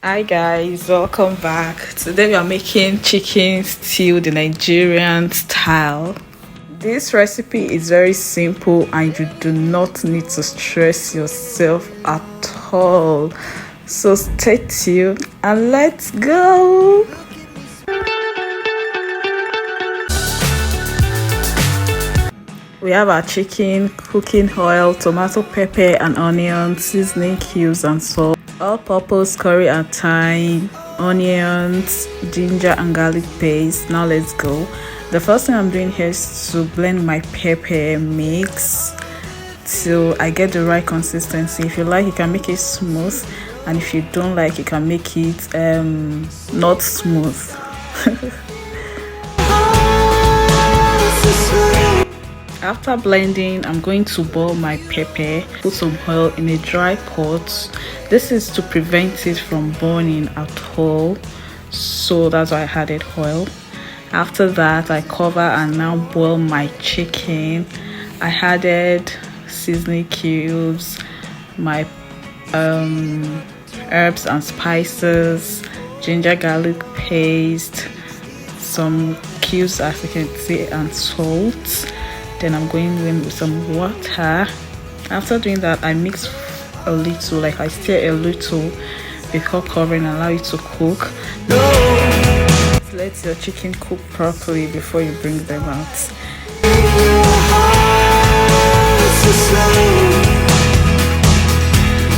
Hi guys, welcome back. Today we are making chicken stew the Nigerian style. This recipe is very simple and you do not need to stress yourself at all. So stay tuned and let's go. We have our chicken, cooking oil, tomato, pepper and onion, seasoning cubes and salt, all-purpose curry and thyme, onions, ginger and garlic paste. Now let's go. The first thing I'm doing here is to blend my pepper mix till I get the right consistency. If you like, you can make it smooth, and if you don't like, you can make it not smooth. After blending, I'm going to boil my pepper, put some oil in a dry pot. This is to prevent it from burning at all, so that's why I added oil. After that, I cover and now boil my chicken. I added seasoning cubes, my herbs and spices, ginger garlic paste, some cubes as you can see, and salt. Then I'm going in with some water. After doing that, I mix a little, like I stir a little before covering and allow it to cook. Let your chicken cook properly before you bring them out.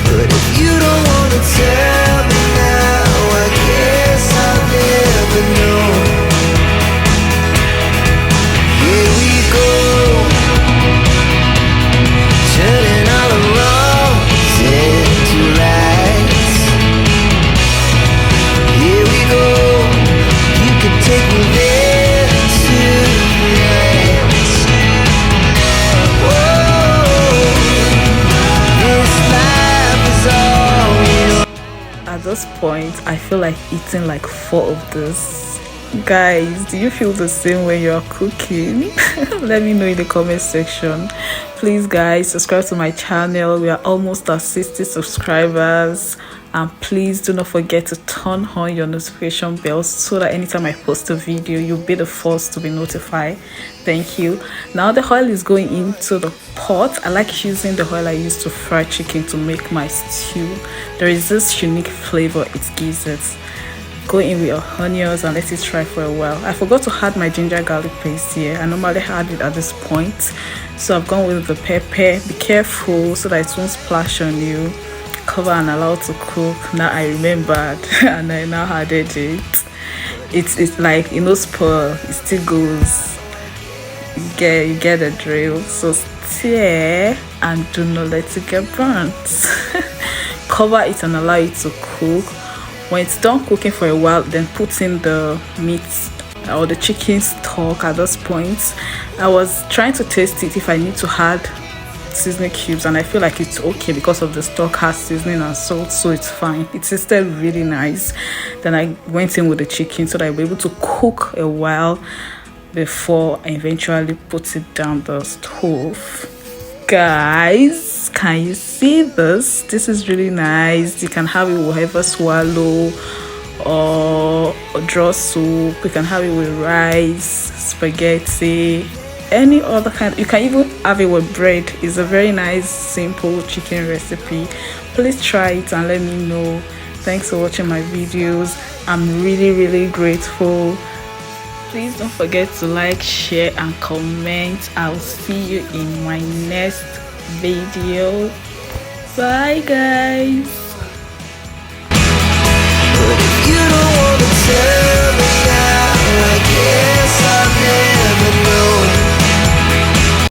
But if you don't want to tell me now, I guess I'll never know. Here we go. At this point, I feel like eating like 4 of this. Guys, do you feel the same when you're cooking? Let me know in the comment section. Please guys, subscribe to my channel. We are almost at 60 subscribers, and please do not forget to turn on your notification bells so that anytime I post a video, you'll be the first to be notified. Thank you. Now the oil is going into the pot. I like using the oil I use to fry chicken to make my stew. There is this unique flavor it gives it. Go in with your onions and let it fry for a while. I forgot to add my ginger garlic paste here. I normally add it at this point, so I've gone with the pepper. Be careful so that it won't splash on you. Cover and allow to cook. Now I remembered and I now added it. It's like, you know, spoil, it still goes. You get the drill. So stir and do not let it get burnt. Cover it and allow it to cook. When it's done cooking for a while, then put in the meat or the chicken stock. At this point, I was trying to taste it if I need to add seasoning cubes, and I feel like it's okay because of the stock has seasoning and salt, so it's fine. It tasted really nice. Then I went in with the chicken so that I was able to cook a while before I eventually put it down the stove. Guys, can you see this? This is really nice. You can have it with whatever swallow or draw soup. You can have it with rice, spaghetti, any other kind. You can even have it with bread. It's a very nice simple chicken recipe. Please try it and let me know. Thanks for watching my videos. I'm really grateful. Please don't forget to like, share and comment. I'll see you in my next video. Bye guys.